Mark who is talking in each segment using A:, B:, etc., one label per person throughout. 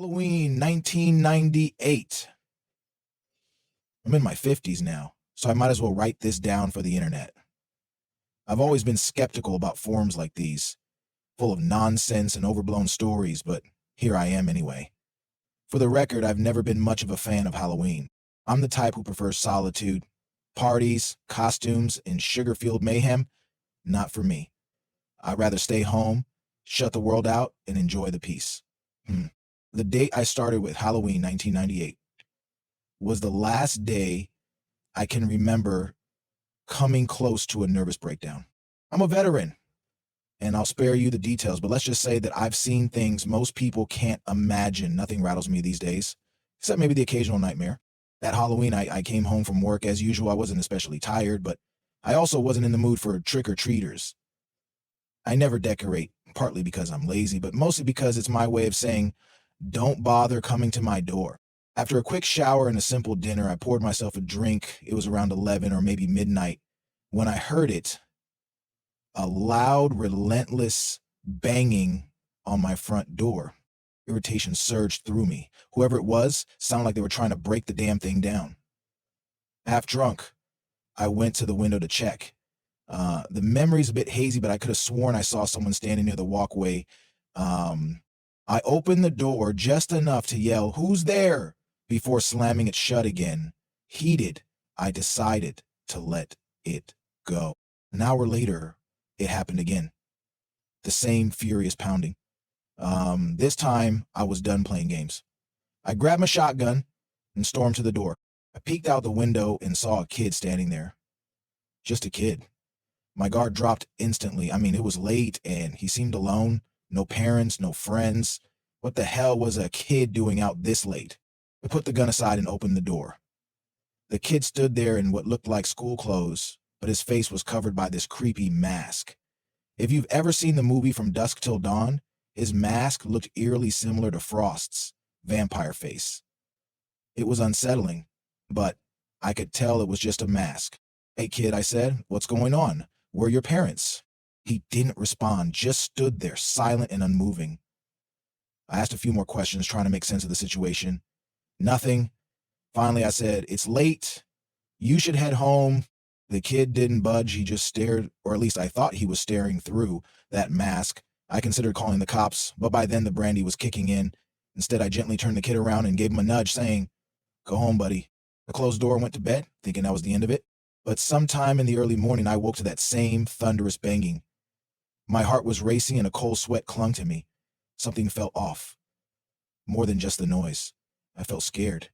A: Halloween 1998. I'm in my 50s now, so I might as well write this down for the internet. I've always been skeptical about forums like these, full of nonsense and overblown stories, but here I am anyway. For the record, I've never been much of a fan of Halloween. I'm the type who prefers solitude. Parties, costumes, and sugar-fueled mayhem, not for me. I'd rather stay home, shut the world out, and enjoy the peace. The date I started with, Halloween 1998, was the last day I can remember coming close to a nervous breakdown. I'm a veteran, and I'll spare you the details, but let's just say that I've seen things most people can't imagine. Nothing rattles me these days, except maybe the occasional nightmare. That Halloween, I came home from work as usual. I wasn't especially tired, but I also wasn't in the mood for trick-or-treaters. I never decorate, partly because I'm lazy, but mostly because it's my way of saying, don't bother coming to my door. After a quick shower and a simple dinner, I poured myself a drink. It was around 11 or maybe midnight when I heard it, a loud, relentless banging on my front door. Irritation surged through me. Whoever it was sounded like they were trying to break the damn thing down. Half drunk, I went to the window to check. The memory's a bit hazy, but I could have sworn I saw someone standing near the walkway. I opened the door just enough to yell, "Who's there?" before slamming it shut again. Heated, I decided to let it go. An hour later, it happened again. The same furious pounding. This time, I was done playing games. I grabbed my shotgun and stormed to the door. I peeked out the window and saw a kid standing there. Just a kid. My guard dropped instantly. It was late and he seemed alone. No parents, no friends. What the hell was a kid doing out this late? I put the gun aside and opened the door. The kid stood there in what looked like school clothes, but his face was covered by this creepy mask. If you've ever seen the movie From Dusk Till Dawn, his mask looked eerily similar to Frost's vampire face. It was unsettling, but I could tell it was just a mask. "Hey kid," I said, "what's going on? Where are your parents?" He didn't respond, just stood there, silent and unmoving. I asked a few more questions, trying to make sense of the situation. Nothing. Finally, I said, "It's late. You should head home." The kid didn't budge. He just stared, or at least I thought he was staring through that mask. I considered calling the cops, but by then the brandy was kicking in. Instead, I gently turned the kid around and gave him a nudge, saying, "Go home, buddy." I closed the door and went to bed, thinking that was the end of it. But sometime in the early morning, I woke to that same thunderous banging. My heart was racing and a cold sweat clung to me. Something felt off. More than just the noise. I felt scared.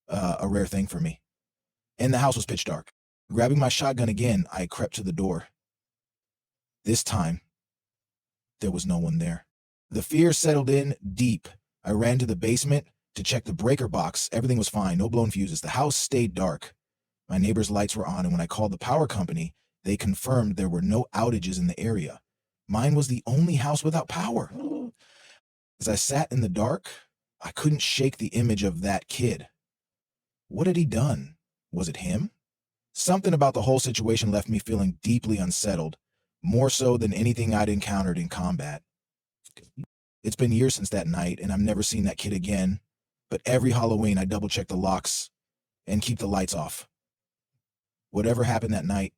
A: A rare thing for me. And the house was pitch dark. Grabbing my shotgun again, I crept to the door. This time, there was no one there. The fear settled in deep. I ran to the basement to check the breaker box. Everything was fine, no blown fuses. The house stayed dark. My neighbor's lights were on, and when I called the power company, they confirmed there were no outages in the area. Mine was the only house without power. As I sat in the dark, I couldn't shake the image of that kid. What had he done? Was it him? Something about the whole situation left me feeling deeply unsettled, more so than anything I'd encountered in combat. It's been years since that night, and I've never seen that kid again, but every Halloween I double-check the locks and keep the lights off. Whatever happened that night.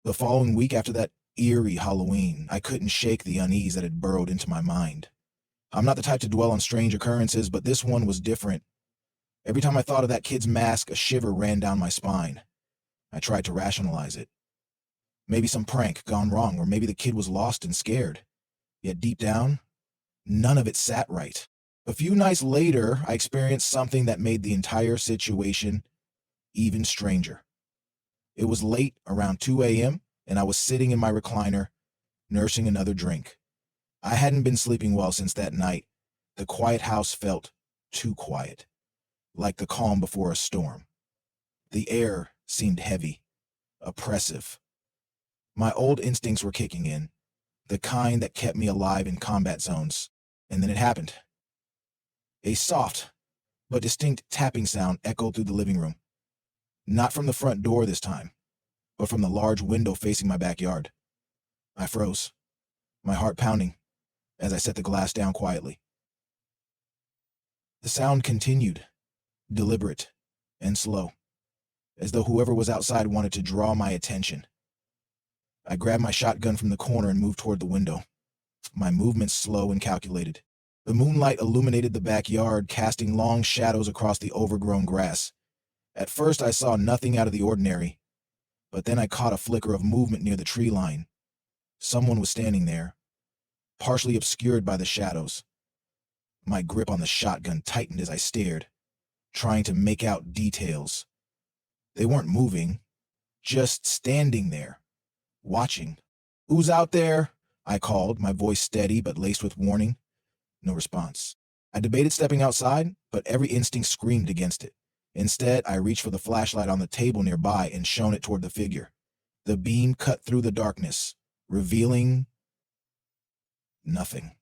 A: The following week after that eerie Halloween, I couldn't shake the unease that had burrowed into my mind. I'm not the type to dwell on strange occurrences, but this one was different. Every time I thought of that kid's mask, a shiver ran down my spine. I tried to rationalize it. Maybe some prank gone wrong, or maybe the kid was lost and scared. Yet deep down, none of it sat right. A few nights later, I experienced something that made the entire situation even stranger. It was late, around 2 a.m., and I was sitting in my recliner, nursing another drink. I hadn't been sleeping well since that night. The quiet house felt too quiet, like the calm before a storm. The air seemed heavy, oppressive. My old instincts were kicking in, the kind that kept me alive in combat zones. And then it happened. A soft but distinct tapping sound echoed through the living room. Not from the front door this time, but from the large window facing my backyard. I froze, my heart pounding. as I set the glass down quietly. The sound continued, deliberate and slow, as though whoever was outside wanted to draw my attention. I grabbed my shotgun from the corner and moved toward the window, my movements slow and calculated. The moonlight illuminated the backyard, casting long shadows across the overgrown grass. At first I saw nothing out of the ordinary, but then I caught a flicker of movement near the tree line. Someone was standing there, partially obscured by the shadows. My grip on the shotgun tightened as I stared, trying to make out details. They weren't moving, just standing there, watching. "Who's out there?" I called, my voice steady but laced with warning. No response. I debated stepping outside, but every instinct screamed against it. Instead, I reached for the flashlight on the table nearby and shone it toward the figure. The beam cut through the darkness, revealing nothing.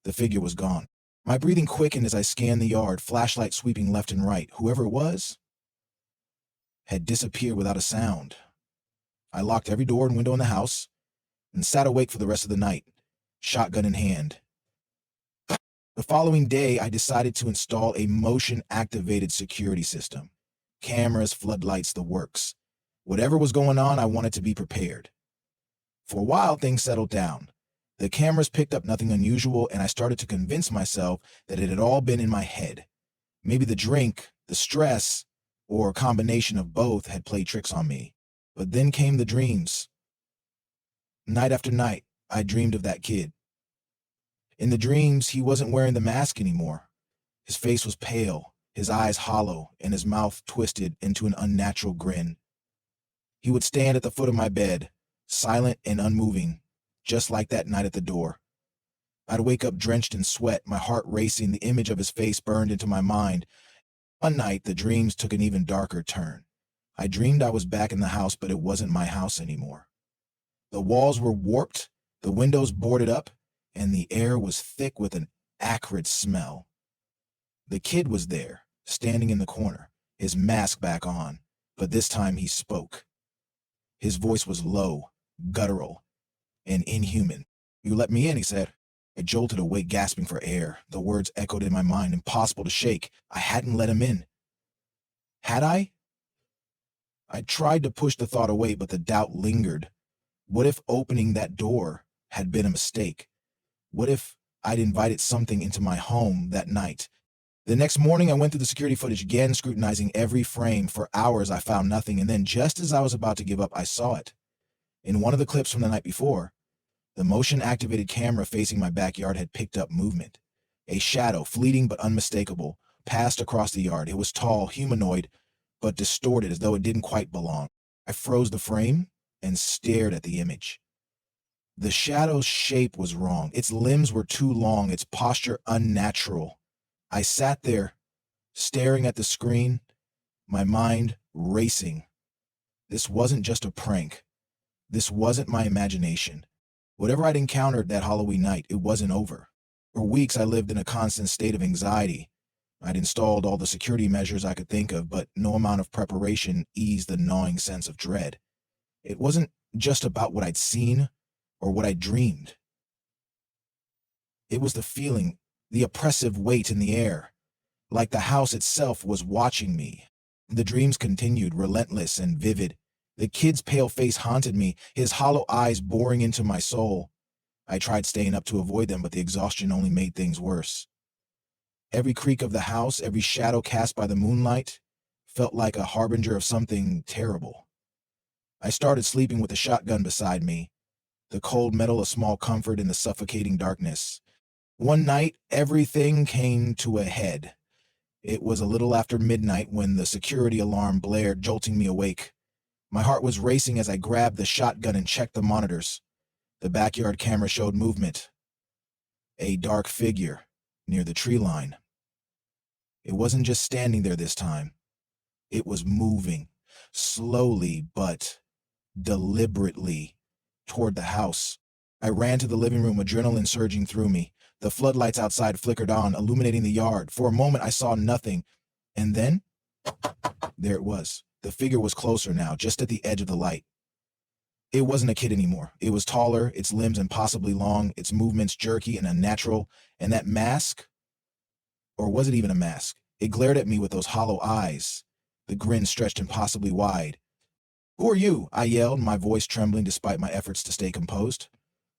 A: The figure was gone. My breathing quickened as I scanned the yard, flashlight sweeping left and right. Whoever it was had disappeared without a sound. I locked every door and window in the house and sat awake for the rest of the night, shotgun in hand. The following day, I decided to install a motion-activated security system. Cameras, floodlights, the works. Whatever was going on, I wanted to be prepared. For a while, things settled down. The cameras picked up nothing unusual, and I started to convince myself that it had all been in my head. Maybe the drink, the stress, or a combination of both had played tricks on me. But then came the dreams. Night after night, I dreamed of that kid. In the dreams, he wasn't wearing the mask anymore. His face was pale, his eyes hollow, and his mouth twisted into an unnatural grin. He would stand at the foot of my bed, silent and unmoving, just like that night at the door. I'd wake up drenched in sweat, my heart racing, the image of his face burned into my mind. One night, the dreams took an even darker turn. I dreamed I was back in the house, but it wasn't my house anymore. The walls were warped, the windows boarded up, and the air was thick with an acrid smell. The kid was there, standing in the corner, his mask back on, but this time he spoke. His voice was low, guttural, and inhuman. "You let me in," he said. I jolted awake, gasping for air. The words echoed in my mind, impossible to shake. I hadn't let him in. Had I? I tried to push the thought away, but the doubt lingered. What if opening that door had been a mistake? What if I'd invited something into my home that night? The next morning, I went through the security footage again, scrutinizing every frame. For hours, I found nothing, and then just as I was about to give up, I saw it. In one of the clips from the night before, the motion-activated camera facing my backyard had picked up movement. A shadow, fleeting but unmistakable, passed across the yard. It was tall, humanoid, but distorted as though it didn't quite belong. I froze the frame and stared at the image. The shadow's shape was wrong. Its limbs were too long, its posture unnatural. I sat there, staring at the screen, my mind racing. This wasn't just a prank. This wasn't my imagination. Whatever I'd encountered that Halloween night, it wasn't over. For weeks, I lived in a constant state of anxiety. I'd installed all the security measures I could think of, but no amount of preparation eased the gnawing sense of dread. It wasn't just about what I'd seen or what I dreamed. It was the feeling, the oppressive weight in the air, like the house itself was watching me. The dreams continued, relentless and vivid. The kid's pale face haunted me, his hollow eyes boring into my soul. I tried staying up to avoid them, but the exhaustion only made things worse. Every creak of the house, every shadow cast by the moonlight, felt like a harbinger of something terrible. I started sleeping with the shotgun beside me, the cold metal a small comfort in the suffocating darkness. One night, everything came to a head. It was a little after midnight when the security alarm blared, jolting me awake. My heart was racing as I grabbed the shotgun and checked the monitors. The backyard camera showed movement. A dark figure near the tree line. It wasn't just standing there this time. It was moving, slowly but deliberately, toward the house. I ran to the living room, adrenaline surging through me. The floodlights outside flickered on, illuminating the yard. For a moment, I saw nothing. And then, there it was. The figure was closer now, just at the edge of the light. It wasn't a kid anymore. It was taller, its limbs impossibly long, its movements jerky and unnatural, and that mask, or was it even a mask? It glared at me with those hollow eyes. The grin stretched impossibly wide. "Who are you?" I yelled, my voice trembling despite my efforts to stay composed.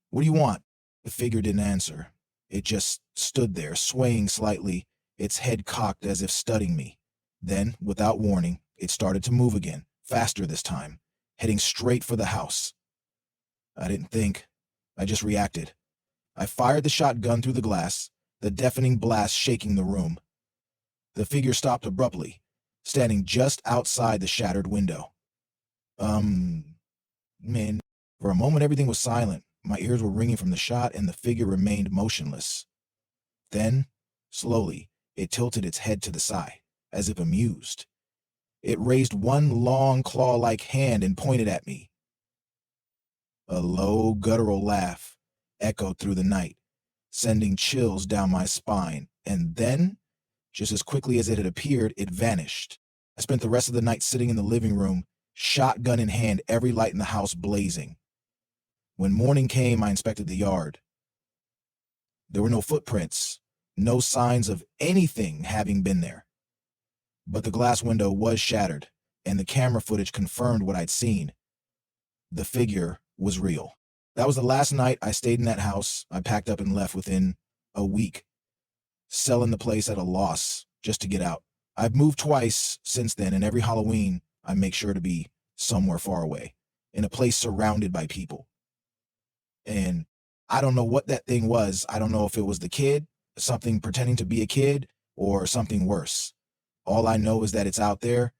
A: "What do you want?" The figure didn't answer. It just stood there, swaying slightly, its head cocked as if studying me. Then, without warning, it started to move again, faster this time, heading straight for the house. I didn't think. I just reacted. I fired the shotgun through the glass, the deafening blast shaking the room. The figure stopped abruptly, standing just outside the shattered window. Man, for a moment everything was silent. My ears were ringing from the shot, and the figure remained motionless. Then, slowly, it tilted its head to the side, as if amused. It raised one long claw-like hand and pointed at me. A low, guttural laugh echoed through the night, sending chills down my spine, and then, just as quickly as it had appeared, it vanished. I spent the rest of the night sitting in the living room, shotgun in hand, every light in the house blazing. When morning came, I inspected the yard. There were no footprints, no signs of anything having been there. But the glass window was shattered, and the camera footage confirmed what I'd seen. The figure was real. That was the last night I stayed in that house. I packed up and left within a week, selling the place at a loss just to get out. I've moved twice since then, and every Halloween I make sure to be somewhere far away, in a place surrounded by people. And I don't know what that thing was. I don't know if it was the kid, something pretending to be a kid, or something worse. All I know is that it's out there,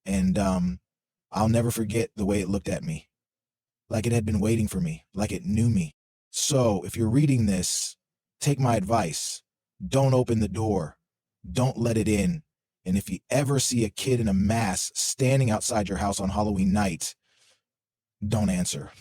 A: and I'll never forget the way it looked at me. Like it had been waiting for me, like it knew me. So if you're reading this, take my advice. Don't open the door. Don't let it in. And if you ever see a kid in a mask standing outside your house on Halloween night, don't answer.